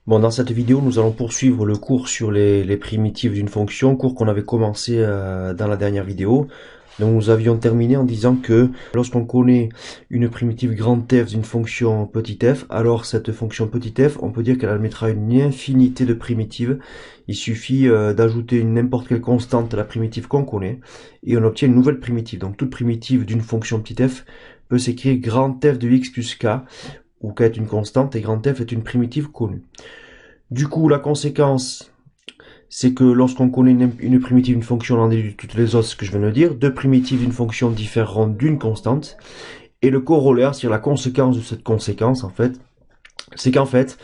Bon, dans cette vidéo, nous allons poursuivre le cours sur les primitives d'une fonction, cours qu'on avait commencé dans la dernière vidéo. Donc nous avions terminé en disant que lorsqu'on connaît une primitive grande f d'une fonction petit f, alors cette fonction petit f, on peut dire qu'elle admettra une infinité de primitives. Il suffit d'ajouter n'importe quelle constante à la primitive qu'on connaît et on obtient une nouvelle primitive. Donc toute primitive d'une fonction petit f peut s'écrire grand f de x plus k, où k est une constante et grand f est une primitive connue. Du coup, la conséquence, c'est que lorsqu'on connaît une primitive d'une fonction, on en déduit toutes les autres, ce que je viens de dire. Deux primitives d'une fonction différeront d'une constante. Et le corollaire, c'est-à-dire la conséquence de cette conséquence, en fait, c'est qu'en fait,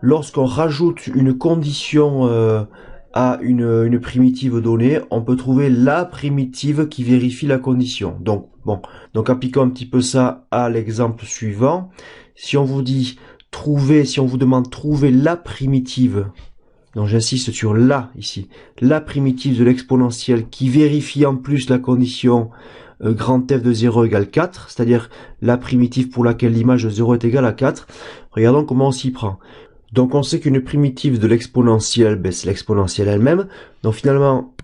lorsqu'on rajoute une condition à une primitive donnée, on peut trouver la primitive qui vérifie la condition. Donc, bon, donc appliquons un petit peu ça à l'exemple suivant. Si on vous dit si on vous demande trouver la primitive, donc j'insiste sur la ici, la primitive de l'exponentielle qui vérifie en plus la condition grand f de 0 égale 4, c'est-à-dire la primitive pour laquelle l'image de 0 est égale à 4, regardons comment on s'y prend. Donc on sait qu'une primitive de l'exponentielle, c'est l'exponentielle elle-même. Donc finalement,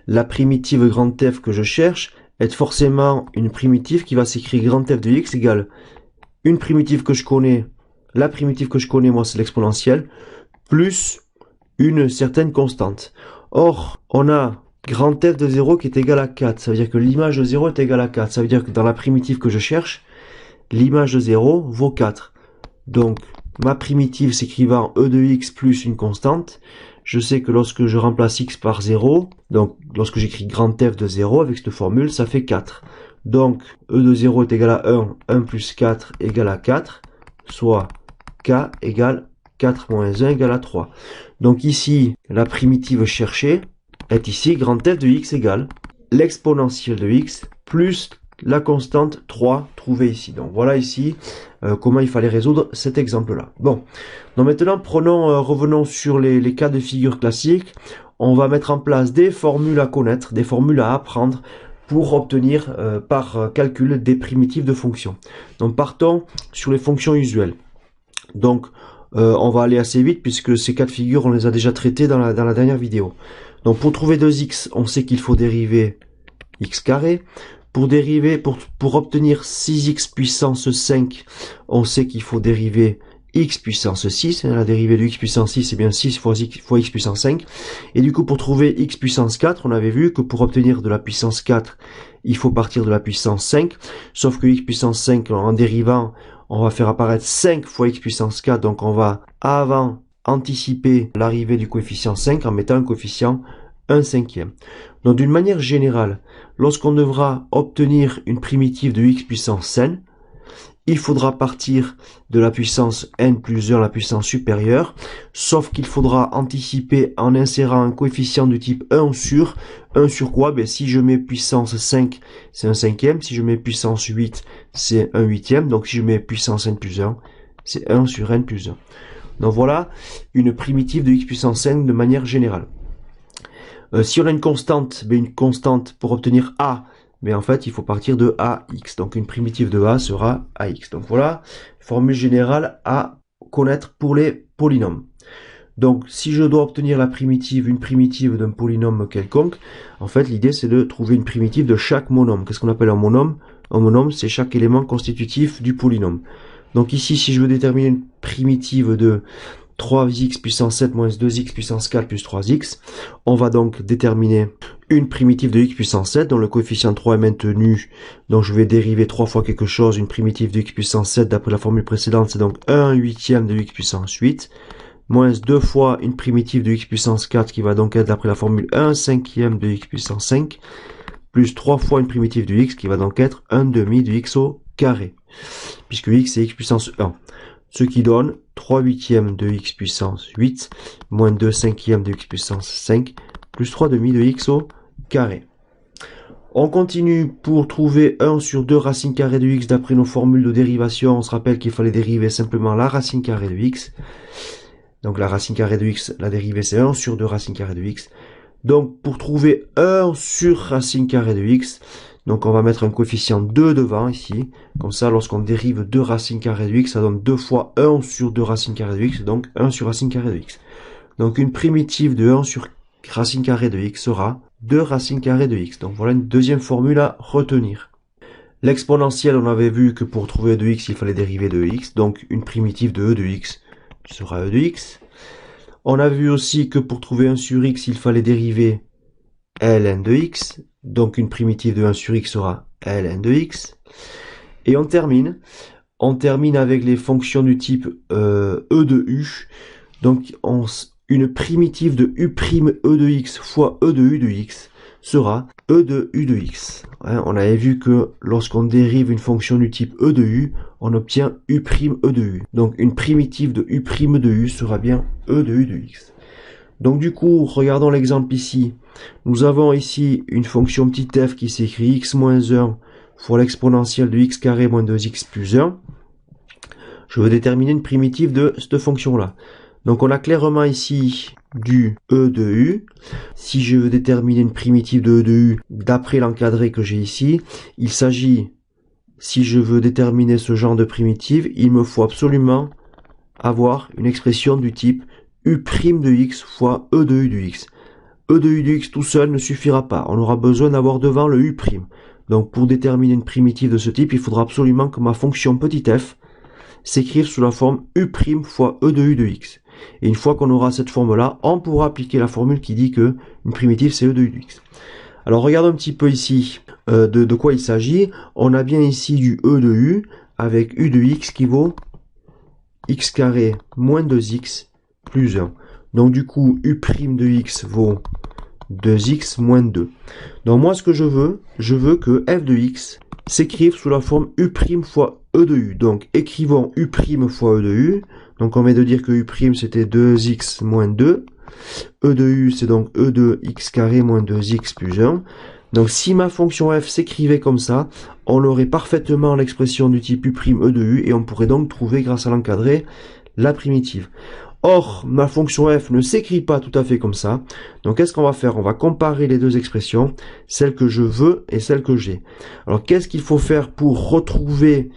la primitive grand f que je cherche est forcément une primitive qui va s'écrire grand f de x égale une primitive que je connais. La primitive que je connais, moi, c'est l'exponentielle, plus une certaine constante. Or, on a grand f de 0 qui est égal à 4. Ça veut dire que l'image de 0 est égale à 4. Ça veut dire que dans la primitive que je cherche, l'image de 0 vaut 4. Donc, ma primitive s'écrivant e de x plus une constante, je sais que lorsque je remplace x par 0, donc lorsque j'écris grand f de 0 avec cette formule, ça fait 4. Donc, e de 0 est égal à 1, 1 plus 4 égale à 4, soit k égale 4 moins 1 égale à 3. Donc ici, la primitive cherchée est ici grand f de x égale l'exponentielle de x plus la constante 3 trouvée ici. Donc voilà ici comment il fallait résoudre cet exemple-là. Bon, donc maintenant revenons sur les cas de figure classiques. On va mettre en place des formules à connaître, des formules à apprendre pour obtenir par calcul des primitives de fonctions. Donc partons sur les fonctions usuelles. Donc on va aller assez vite puisque ces cas de figure on les a déjà traités dans la dernière vidéo. Donc pour trouver 2x, on sait qu'il faut dériver x carré. Pour obtenir 6x puissance 5, on sait qu'il faut dériver x puissance 6. La dérivée de x puissance 6, c'est bien 6 fois x puissance 5. Et du coup, pour trouver x puissance 4, on avait vu que pour obtenir de la puissance 4, il faut partir de la puissance 5. Sauf que x puissance 5, en dérivant, on va faire apparaître 5 fois x puissance 4. Donc on va avant anticiper l'arrivée du coefficient 5 en mettant un coefficient 1/5. Donc d'une manière générale, lorsqu'on devra obtenir une primitive de x puissance n, il faudra partir de la puissance n plus 1, la puissance supérieure, sauf qu'il faudra anticiper en insérant un coefficient de type 1 sur quoi? Si je mets puissance 5, c'est 1/5, si je mets puissance 8, c'est 1/8, donc si je mets puissance n plus 1, c'est 1 sur n plus 1. Donc voilà une primitive de x puissance n de manière générale. Si on a une constante pour obtenir a, en fait il faut partir de ax. Donc une primitive de a sera ax. Donc voilà, formule générale à connaître pour les polynômes. Donc si je dois obtenir une primitive d'un polynôme quelconque, en fait l'idée c'est de trouver une primitive de chaque monôme. Qu'est-ce qu'on appelle un monôme? Un monôme, c'est chaque élément constitutif du polynôme. Donc ici, si je veux déterminer une primitive de 3x puissance 7 moins 2x puissance 4 plus 3x, on va donc déterminer une primitive de x puissance 7 dont le coefficient 3 est maintenu. Donc je vais dériver 3 fois quelque chose, une primitive de x puissance 7 d'après la formule précédente, c'est donc 1/8 de x puissance 8, moins 2 fois une primitive de x puissance 4 qui va donc être d'après la formule 1/5 de x puissance 5, plus 3 fois une primitive de x qui va donc être 1/2 de x au carré, puisque x c'est x puissance 1. Ce qui donne 3/8 de x puissance 8, moins 2/5 de x puissance 5, plus 3/2 de x au carré. On continue pour trouver 1 sur 2 racines carrées de x d'après nos formules de dérivation. On se rappelle qu'il fallait dériver simplement la racine carrée de x. Donc la racine carrée de x, la dérivée c'est 1 sur 2 racines carrées de x. Donc pour trouver 1 sur racine carrée de x, Donc on va mettre un coefficient 2 devant ici. Comme ça, lorsqu'on dérive 2 racines carrées de x, ça donne 2 fois 1 sur 2 racines carrées de x, donc 1 sur racine carrée de x. Donc une primitive de 1 sur racine carrée de x sera 2 racines carrées de x. Donc voilà une deuxième formule à retenir. L'exponentielle, on avait vu que pour trouver e de x, il fallait dériver de x. Donc une primitive de e de x sera e de x. On a vu aussi que pour trouver 1 sur x, il fallait dériver ln de x. Donc une primitive de 1 sur x sera ln de x. Et on termine avec les fonctions du type e de u. Donc une primitive de u' e de x fois e de u de x sera e de u de x. On avait vu que lorsqu'on dérive une fonction du type e de u, on obtient u' e de u. Donc une primitive de u' de u sera bien e de u de x. Donc du coup, regardons l'exemple ici. Nous avons ici une fonction petit f qui s'écrit x moins 1 fois l'exponentielle de x carré moins 2x plus 1. Je veux déterminer une primitive de cette fonction-là. Donc on a clairement ici du e de u. Si je veux déterminer une primitive de e de u d'après l'encadré que j'ai ici, il s'agit, si je veux déterminer ce genre de primitive, il me faut absolument avoir une expression du type u' de x fois e de u de x. E de u de x tout seul ne suffira pas. On aura besoin d'avoir devant le u'. Donc pour déterminer une primitive de ce type, il faudra absolument que ma fonction petit f s'écrive sous la forme u' fois e de u de x. Et une fois qu'on aura cette forme-là, on pourra appliquer la formule qui dit que une primitive c'est e de u de x. Alors regardons un petit peu ici de quoi il s'agit. On a bien ici du e de u avec u de x qui vaut x carré moins 2x plus 1. Donc du coup, u' de x vaut 2x moins 2. Donc moi ce que je veux que f de x s'écrive sous la forme u' fois e de u. Donc écrivons u' fois e de u. Donc on vient de dire que u' c'était 2x moins 2. E de u c'est donc e de x carré moins 2x plus 1. Donc si ma fonction f s'écrivait comme ça, on aurait parfaitement l'expression du type u' e de u et on pourrait donc trouver grâce à l'encadré la primitive. Or, ma fonction f ne s'écrit pas tout à fait comme ça. Donc qu'est-ce qu'on va faire? On va comparer les deux expressions, celle que je veux et celle que j'ai. Alors qu'est-ce qu'il faut faire pour retrouver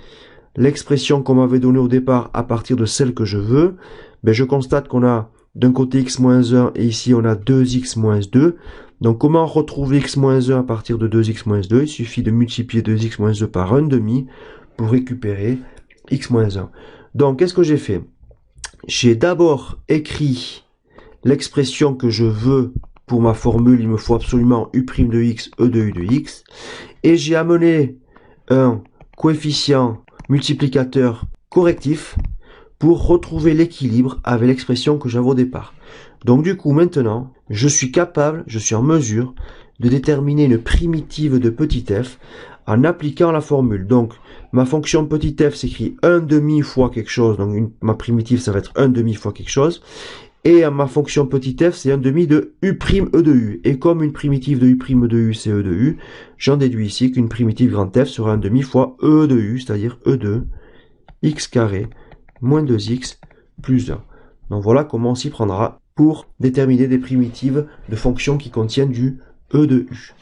l'expression qu'on m'avait donnée au départ à partir de celle que je veux? Je constate qu'on a d'un côté x moins 1 et ici on a 2x moins 2. Donc comment retrouver x moins 1 à partir de 2x moins 2? Il suffit de multiplier 2x moins 2 par 1/2 pour récupérer x moins 1. Donc qu'est-ce que j'ai fait? J'ai d'abord écrit l'expression que je veux pour ma formule, il me faut absolument u' de x, e de u de x, et j'ai amené un coefficient multiplicateur correctif pour retrouver l'équilibre avec l'expression que j'avais au départ. Donc du coup maintenant, je suis en mesure de déterminer une primitive de petit f en appliquant la formule. Donc ma fonction petit f s'écrit 1/2 fois quelque chose, donc ma primitive ça va être 1/2 fois quelque chose, et ma fonction petit f c'est 1/2 de u' e de u, et comme une primitive de u' e de u c'est e de u, j'en déduis ici qu'une primitive grand f sera 1/2 fois e de u, c'est-à-dire e de x carré moins 2x plus 1. Donc voilà comment on s'y prendra pour déterminer des primitives de fonctions qui contiennent du e de u.